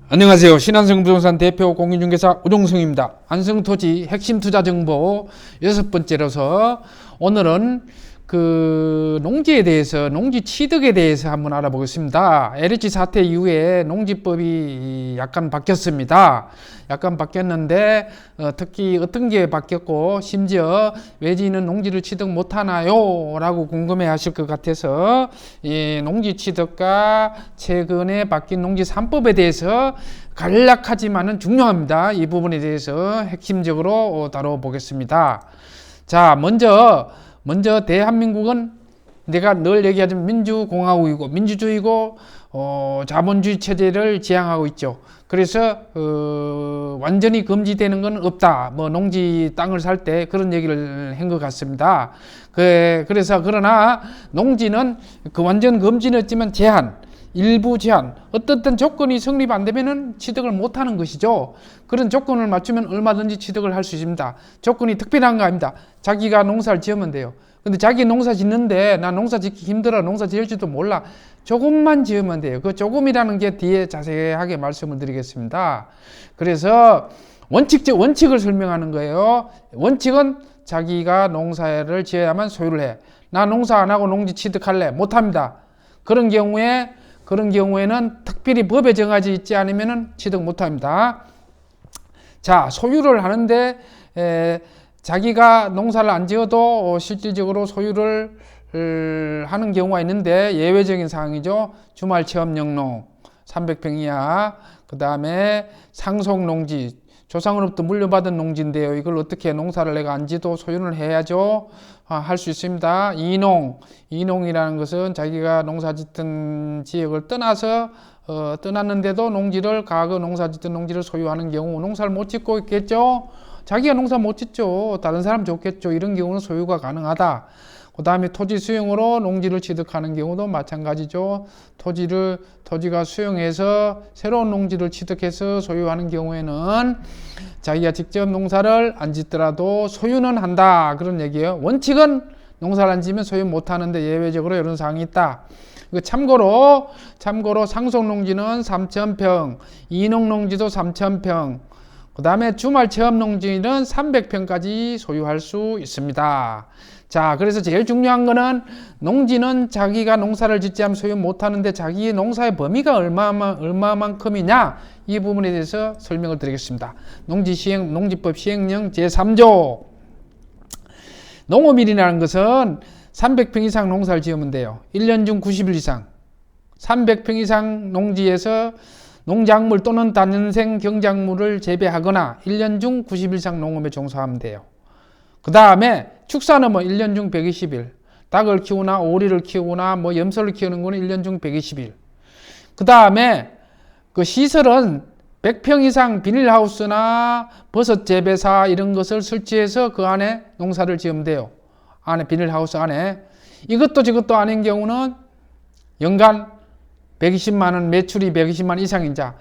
안녕하세요. 신한성부동산 대표 공인중개사 우종승입니다. 안성토지 핵심 투자 정보 6번째로서 오늘은 농지에 대해서, 농지 취득에 대해서 한번 알아보겠습니다. LH 사태 이후에 농지법이 약간 바뀌었습니다. 약간 바뀌었는데 특히 어떤 게 바뀌었고 심지어 외지인은 농지를 취득 못하나요? 라고 궁금해 하실 것 같아서 이 농지 취득과 최근에 바뀐 농지 3법에 대해서 간략하지만은 중요합니다. 이 부분에 대해서 핵심적으로 다뤄보겠습니다. 자, 먼저 대한민국은 내가 늘 얘기하지만 민주공화국이고 민주주의고 자본주의 체제를 지향하고 있죠. 그래서 완전히 금지되는 건 없다. 뭐 농지 땅을 살 때 그런 얘기를 한 것 같습니다. 그래서 그러나 농지는 완전 금지는 없지만 일부 제한, 어떤 조건이 성립 안 되면은 취득을 못 하는 것이죠. 그런 조건을 맞추면 얼마든지 취득을 할 수 있습니다. 조건이 특별한 거 아닙니다. 자기가 농사를 지으면 돼요. 근데 자기 농사 짓는데 나 농사 짓기 힘들어, 농사 지을지도 몰라. 조금만 지으면 돼요. 그 조금이라는 게 뒤에 자세하게 말씀을 드리겠습니다. 그래서 원칙을 설명하는 거예요. 원칙은 자기가 농사를 지어야만 소유를 해. 나 농사 안 하고 농지 취득할래? 못 합니다. 그런 경우에는 특별히 법에 정하지 있지 않으면 취득 못합니다. 자, 소유를 하는데 자기가 농사를 안 지어도 실질적으로 소유를 하는 경우가 있는데 예외적인 사항이죠. 주말 체험 영농 300평 이하, 그 다음에 상속농지, 조상으로부터 물려받은 농지인데요. 이걸 어떻게 농사를 내가 안 지도 소유를 해야죠. 할 수 있습니다. 이농이라는 것은 자기가 농사 짓던 지역을 떠나서 떠났는데도 과거 농사 짓던 농지를 소유하는 경우, 농사를 못 짓고 있겠죠. 자기가 농사 못 짓죠. 다른 사람 줬겠죠. 이런 경우는 소유가 가능하다. 그 다음에 토지 수용으로 농지를 취득하는 경우도 마찬가지죠. 토지가 수용해서 새로운 농지를 취득해서 소유하는 경우에는 자기가 직접 농사를 안 짓더라도 소유는 한다. 그런 얘기예요. 원칙은 농사를 안 지면 소유 못 하는데 예외적으로 이런 사항이 있다. 참고로 상속농지는 3,000평, 이농농지도 3,000평, 그 다음에 주말 체험농지는 300평까지 소유할 수 있습니다. 자, 그래서 제일 중요한 거는 농지는 자기가 농사를 짓지 않으면 소유 못하는데 자기의 농사의 범위가 얼마만큼이냐, 이 부분에 대해서 설명을 드리겠습니다. 농지법 시행령 제3조. 농업일이라는 것은 300평 이상 농사를 지으면 돼요. 1년 중 90일 이상. 300평 이상 농지에서 농작물 또는 다년생 경작물을 재배하거나 1년 중 90일 이상 농업에 종사하면 돼요. 그 다음에 축사는 1년 중 120일. 닭을 키우나 오리를 키우나 염소를 키우는 거는 1년 중 120일. 그 다음에 그 시설은 100평 이상 비닐하우스나 버섯 재배사 이런 것을 설치해서 그 안에 농사를 지으면 돼요. 비닐하우스 안에. 이것도 저것도 아닌 경우는 연간 120만 원, 매출이 120만 이상인 자.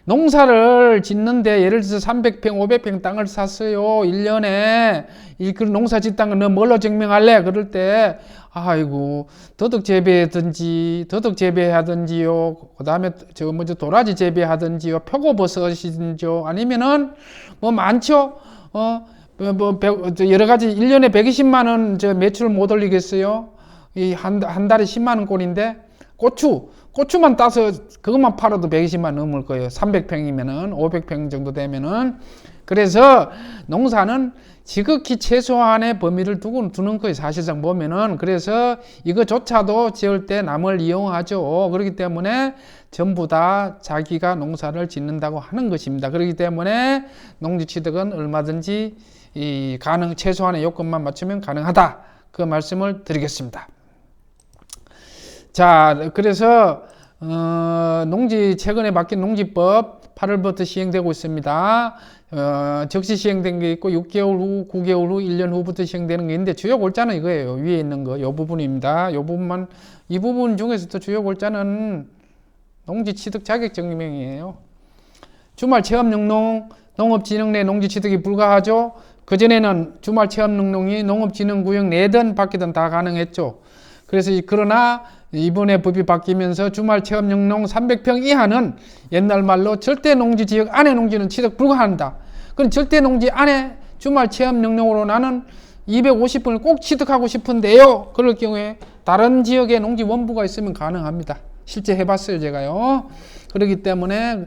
농사를 짓는데 예를 들어서 300평, 500평 땅을 샀어요. 1년에 그 농사 짓던 거 너 뭘로 증명할래? 그럴 때 아이고 더덕 재배하든지요. 그다음에 도라지 재배하든지요. 표고버섯이든지요. 아니면은 많죠. 여러 가지 1년에 120만 원 매출 못 올리겠어요. 한 달에 10만 원 꼴인데 고추만 따서 그것만 팔아도 120만 넘을 거예요. 300평이면은 500평 정도 되면은. 그래서 농사는 지극히 최소한의 범위를 두는 거예요. 사실상 보면은. 그래서 이거조차도 지을 때 남을 이용하죠. 그렇기 때문에 전부 다 자기가 농사를 짓는다고 하는 것입니다. 그렇기 때문에 농지 취득은 얼마든지 최소한의 요건만 맞추면 가능하다. 그 말씀을 드리겠습니다. 자, 그래서 최근에 바뀐 농지법 8월부터 시행되고 있습니다. 즉시 시행된 게 있고 6개월 후, 9개월 후, 1년 후부터 시행되는 게 있는데 주요 골자는 이거예요. 위에 있는 거, 이 부분입니다. 이 부분 중에서도 주요 골자는 농지 취득 자격증명이에요. 주말 체험 영농, 농업진흥 내 농지 취득이 불가하죠. 그전에는 주말 체험 영농이 농업진흥구역 내든 밖이든 다 가능했죠. 그래서 그러나 이번에 법이 바뀌면서 주말 체험 영농 300평 이하는 옛날 말로 절대 농지 지역 안에 농지는 취득 불가한다. 그럼 절대 농지 안에 주말 체험 영농으로 나는 250평을 꼭 취득하고 싶은데요. 그럴 경우에 다른 지역에 농지 원부가 있으면 가능합니다. 실제 해봤어요, 제가요. 그렇기 때문에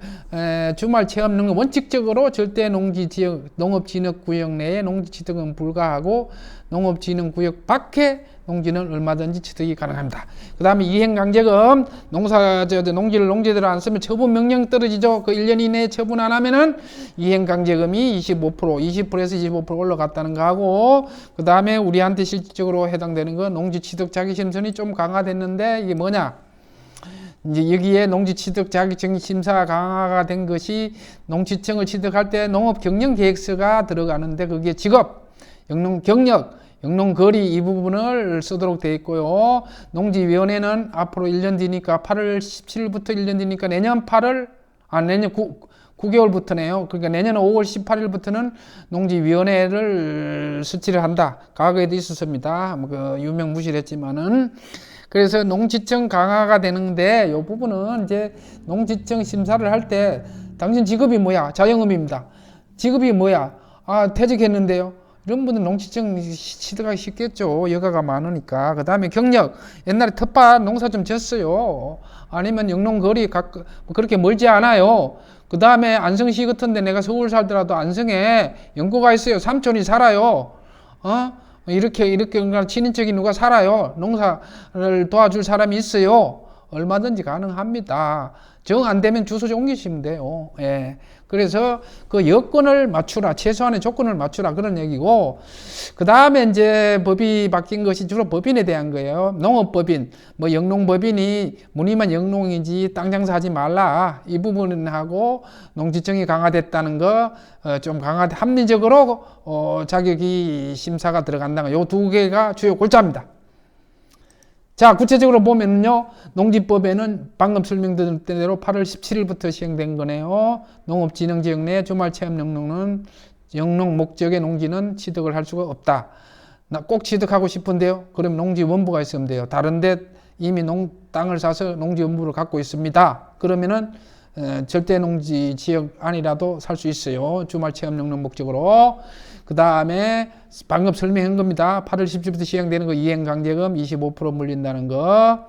주말 체험 영농 원칙적으로 절대 농지 지역 농업진흥구역 내에 농지 취득은 불가하고 농업진흥구역 밖에 농지는 얼마든지 취득이 가능합니다. 그 다음에 이행강제금 농지를 농지대로 안 쓰면 처분 명령 떨어지죠. 그 1년 이내에 처분 안 하면은 이행강제금이 20%에서 25% 올라갔다는 거 하고, 그 다음에 우리한테 실질적으로 해당되는 건 농지 취득 자기심선이 좀 강화됐는데 이게 뭐냐? 이제 여기에 농지 취득 자격증 심사가 강화가 된 것이 농지청을 취득할 때 농업 경영 계획서가 들어가는데 거기에 직업, 영농 경력, 영농 거리 이 부분을 쓰도록 되어 있고요. 농지위원회는 앞으로 1년 뒤니까 8월 17일부터 1년 뒤니까 내년 9개월부터네요. 그러니까 내년 5월 18일부터는 농지위원회를 수치를 한다. 과거에도 있었습니다. 그 유명무실했지만은. 그래서 농지청 강화가 되는데 이 부분은 이제 농지청 심사를 할 때 당신 직업이 뭐야? 자영업입니다. 직업이 뭐야? 퇴직했는데요. 이런 분들 농지청 취득하기 쉽겠죠. 여가가 많으니까. 그 다음에 경력. 옛날에 텃밭 농사 좀 졌어요. 아니면 영농거리 그렇게 멀지 않아요. 그 다음에 안성시 같은데 내가 서울 살더라도 안성에 연고가 있어요. 삼촌이 살아요. 이렇게 친인척이 누가 살아요. 농사를 도와줄 사람이 있어요. 얼마든지 가능합니다. 정 안 되면 주소 좀 옮기시면 돼요. 예. 그래서 그 여건을 맞추라. 최소한의 조건을 맞추라. 그런 얘기고. 그 다음에 이제 법이 바뀐 것이 주로 법인에 대한 거예요. 농업법인, 영농법인이 무늬만 영농이지 땅 장사하지 말라. 이 부분하고 농지청이 강화됐다는 거, 좀 합리적으로, 자격이 심사가 들어간다는 거. 요 두 개가 주요 골자입니다. 자, 구체적으로 보면요. 농지법에는 방금 설명드린 대로 8월 17일부터 시행된 거네요. 농업진흥지역 내 주말체험 영농은 영농 목적의 농지는 취득을 할 수가 없다. 나 꼭 취득하고 싶은데요. 그럼 농지 원부가 있으면 돼요. 다른데 이미 땅을 사서 농지 원부를 갖고 있습니다. 그러면은 절대 농지 지역 안이라도 살 수 있어요. 주말체험 영농 목적으로. 그 다음에 방금 설명한 겁니다. 8월 17일부터 시행되는 거 이행강제금 25% 물린다는 거.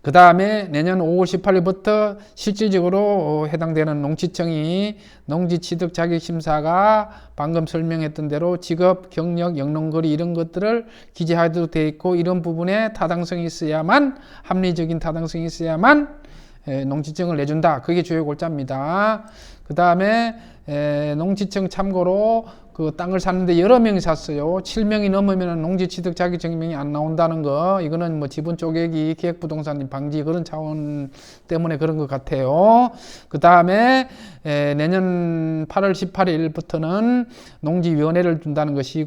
그 다음에 내년 5월 18일부터 실질적으로 해당되는 농지청이 농지취득 자격심사가 방금 설명했던 대로 직업, 경력, 영농거리 이런 것들을 기재하도록 되어 있고, 이런 부분에 타당성이 있어야만, 합리적인 타당성이 있어야만 농지청을 내준다. 그게 주요 골자입니다. 그 다음에 농지청 참고로 그 땅을 샀는데 여러 명이 샀어요. 7명이 넘으면 농지취득 자격증명이 안 나온다는 거. 이거는 지분 쪼개기, 기획부동산 방지 그런 차원 때문에 그런 것 같아요. 그 다음에 내년 8월 18일부터는 농지위원회를 둔다는 것이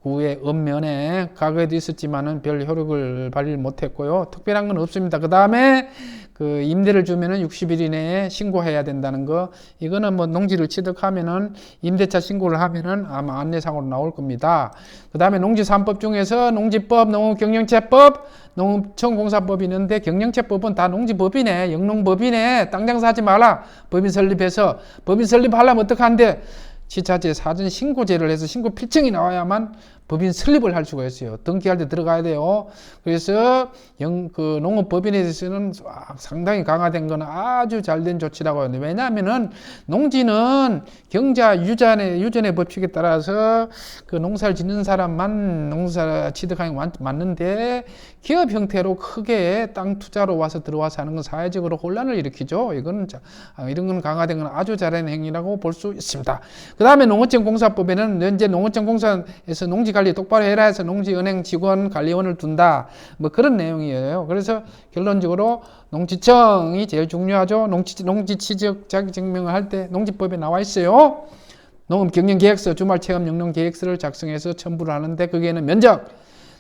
구의 읍면에 과거에도 있었지만은 별 효력을 발휘 못했고요. 특별한 건 없습니다. 그 다음에 그 임대를 주면은 60일 이내에 신고해야 된다는 거. 이거는 농지를 취득하면은 임대차 신고를 하면은 아마 안내상으로 나올 겁니다. 그 다음에 농지 3법 중에서 농지법, 농업경영체법, 농업청공사법이 있는데 경영체법은 다 농지법이네, 영농법이네. 땅 장사하지 마라. 법인 설립해서 법인 설립하려면 어떡한데? 지자체 사전 신고제를 해서 신고 필증이 나와야만 법인 설립을 할 수가 있어요. 등기할 때 들어가야 돼요. 그래서 그 농업법인에 대해서는 상당히 강화된 건 아주 잘된 조치라고 하는데, 왜냐하면은 농지는 경자 유전의 법칙에 따라서 그 농사를 짓는 사람만 농사 취득하는 게 맞는데, 기업 형태로 크게 땅 투자로 와서 들어와서 하는 건 사회적으로 혼란을 일으키죠. 이런 건 강화된 건 아주 잘한 행위라고 볼 수 있습니다. 그 다음에 농어청공사법에는 현재 농어청공사에서 농지 관리 똑바로 해라 해서 농지은행 직원 관리원을 둔다. 그런 내용이에요. 그래서 결론적으로 농지청이 제일 중요하죠. 농지 취득 자격증명을 할 때 농지법에 나와 있어요. 농업경영계획서, 주말체험 영농계획서를 작성해서 첨부를 하는데, 거기에는 면적,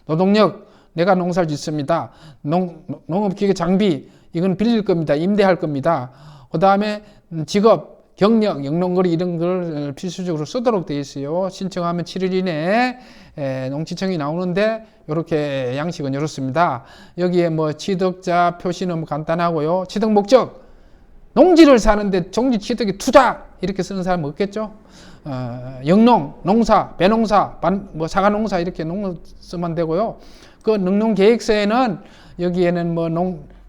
노동력, 내가 농사를 짓습니다. 농업기계 장비, 이건 빌릴 겁니다. 임대할 겁니다. 그 다음에 직업, 경력, 영농거리 이런 걸 필수적으로 쓰도록 되어 있어요. 신청하면 7일 이내에 농지청이 나오는데 이렇게 양식은 이렇습니다. 여기에 뭐 취득자 표시는 간단하고요. 취득 목적, 농지를 사는데 종지 취득이 투자 이렇게 쓰는 사람 없겠죠. 영농, 농사, 배농사, 뭐 사과농사 이렇게 쓰면 되고요. 그 능농계획서에는 여기에는 뭐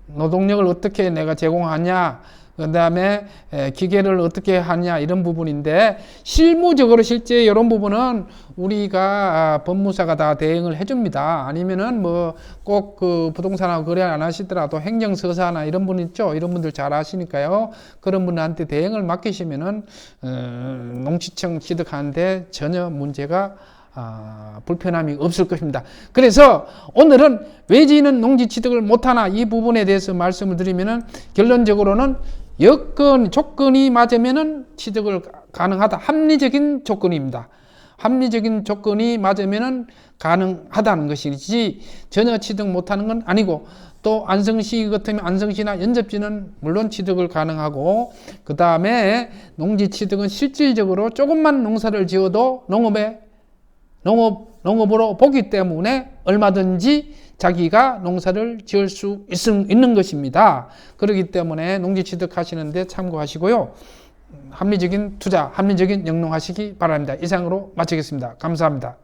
노동력을 어떻게 내가 제공하냐, 그 다음에 기계를 어떻게 하냐 이런 부분인데, 실무적으로 실제 이런 부분은 우리가 법무사가 다 대응을 해줍니다. 아니면은 뭐 꼭 그 부동산하고 거래 안 하시더라도 행정서사나 이런 분 있죠. 이런 분들 잘 아시니까요. 그런 분한테 대응을 맡기시면은 농지청 취득하는데 전혀 문제가 불편함이 없을 것입니다. 그래서 오늘은 외지인은 농지 취득을 못하나 이 부분에 대해서 말씀을 드리면은, 결론적으로는 조건이 맞으면은 취득을 가능하다. 합리적인 조건입니다. 합리적인 조건이 맞으면은 가능하다는 것이지 전혀 취득 못하는 건 아니고, 또 안성시 같으면 안성시나 연접지는 물론 취득을 가능하고, 그 다음에 농지 취득은 실질적으로 조금만 농사를 지어도 농업으로 보기 때문에 얼마든지 자기가 농사를 지을 수 있는 것입니다. 그렇기 때문에 농지 취득하시는데 참고하시고요. 합리적인 투자, 합리적인 영농하시기 바랍니다. 이상으로 마치겠습니다. 감사합니다.